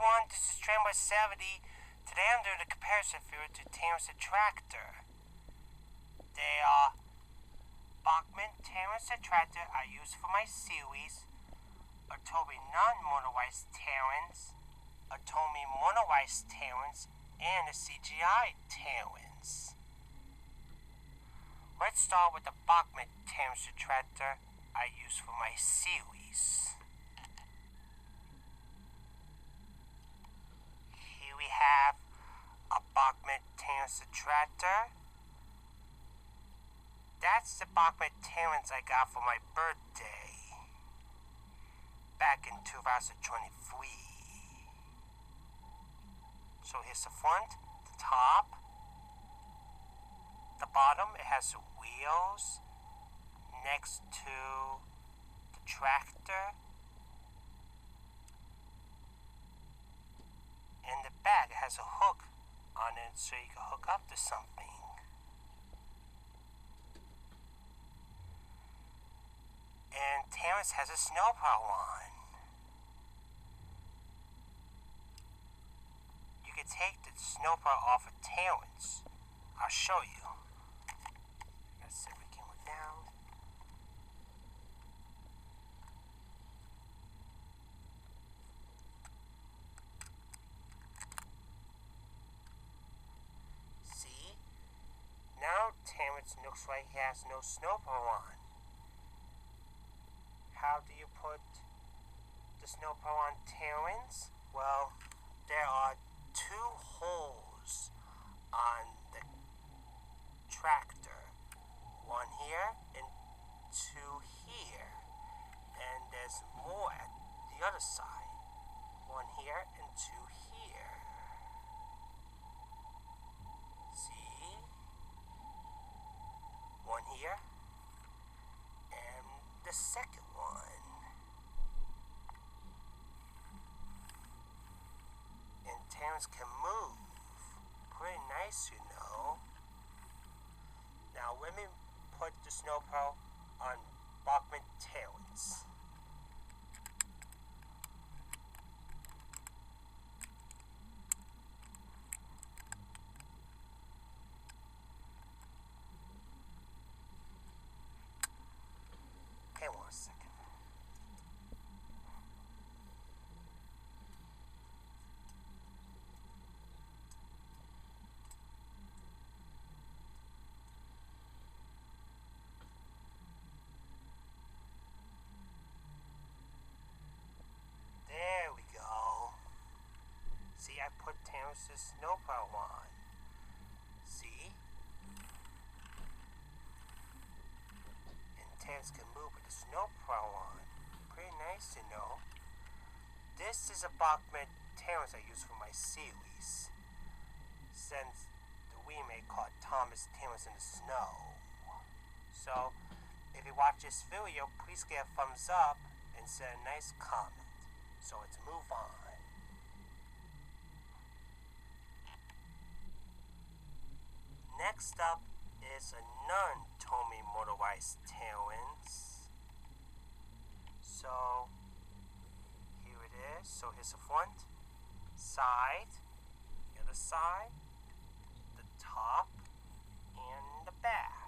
everyone, this is Trainboy70. Today I'm doing a comparison video to Terence the Tractor. They are Bachmann Terence the Tractor I use for my series, Atomi non-motorized Terence, Atomi motorized Terence, and a CGI Terence. Let's start with the Bachmann Terence the Tractor I use for my series. Here we have a Bachmann Terence the Tractor. That's the Bachmann Terence I got for my birthday back in 2023. So here's the front, the top, the bottom. It has the wheels next to the tractor. In the back, it has a hook on it so you can hook up to something. And Terence has a snowplow on. You can take the snowplow off of Terence. I'll show you. Let's set the camera down. See? Now Terence looks like he has no snowplow on. How do you put the snowplow on Terence? Well, there are two holes on the tractor. One here and two here. And there's more at the other side. One here and two here. See? One here. And the second one. And Terence can move. Pretty nice, you know. Now let me put the snowplow on Bachmann Terence. Okay, 1 second. There we go. See, I put Terence's snowplow on. See? And Terence can move with the snowplow on. Pretty nice, you know. This is a Bachmann Terence I use for my series, since the remake called Thomas Terence in the Snow. So, if you watch this video, please give a thumbs up and send a nice comment. So let's move on. Next up is a non-Atomi motorized Terence. So here it is. So here's the front, side, the other side, the top, and the back.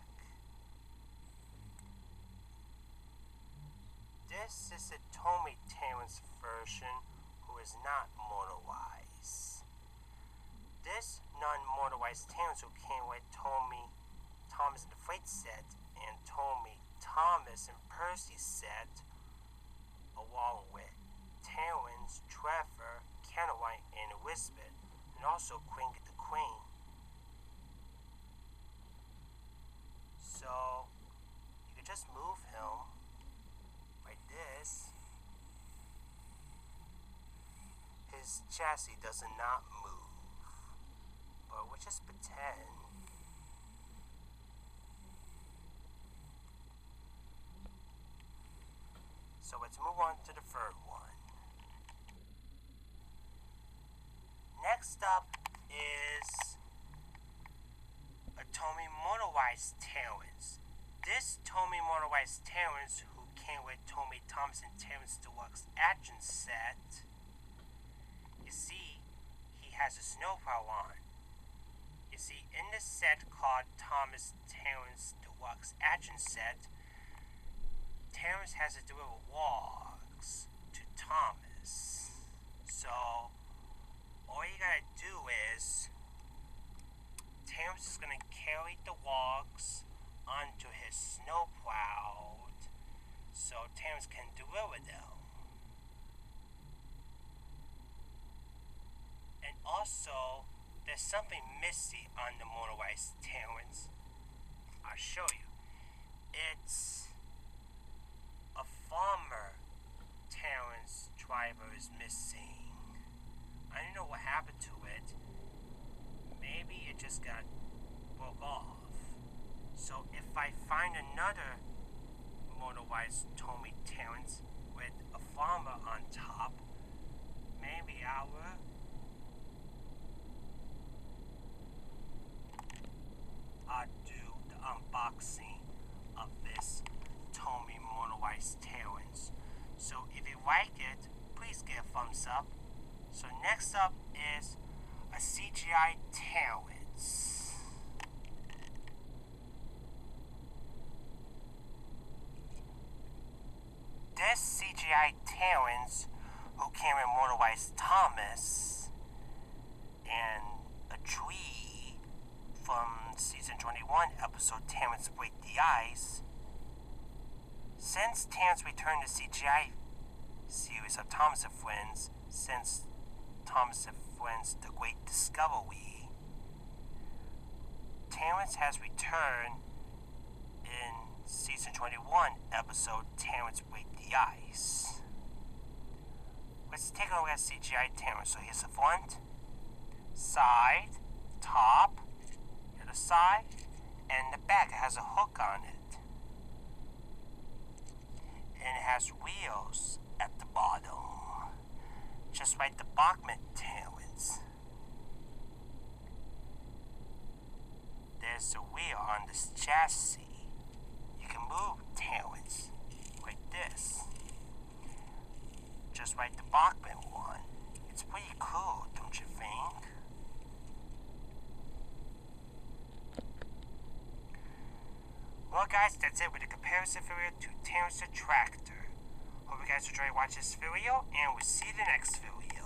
This is the Atomi Terence version who is not motorized. This non-motorized Terence who came with Atomi Thomas and the Freight set and Atomi Thomas and Percy set, along with Terence, Trevor, Caroline, and Elizabeth, and also Queen the Queen. So you can just move him like this. His chassis does not move, but we'll just pretend. So let's move on to the third one. Next up is Atomi motorized Terence. This Atomi motorized Terence, who came with Atomi Thomas and Terence Deluxe Action Set, You see, he has a snowplow on. You see, in this set called Thomas Terence Deluxe Action Set, Terence has to deliver logs to Thomas. So, all you gotta do is, Terence is gonna carry the logs onto his snowplow so Terence can deliver them. And also, there's something missing on the motorized Terence. I'll show you. It's a farmer Terence driver is missing. I don't know what happened to it. Maybe it just got broke off. So if I find another motorized Tommy Terence with a farmer on top, maybe I'll do the unboxing of this Tommy motorized Terence. So if you like it, please give a thumbs up. So next up is a CGI Terence. This CGI Terence, who came in motorized Thomas and a tree from season 21, episode Terence Break the Ice. Since Terence returned to CGI series of Thomas and Friends, since Thomas and Friends The Great Discovery, Terence has returned in season 21, episode Terence Break the Ice. Let's take a look at CGI Terence. So here's the front, side, top, the other side, and the back. It has a hook on it. And it has wheels at the bottom, just like the Bachman Terence. There's a wheel on this chassis. You can move Terence like this, just like the Bachman one. It's pretty cool, don't you think? Well guys, that's it with the comparison video to Terence the Tractor. Hope you guys enjoyed watching this video, and we'll see you in the next video.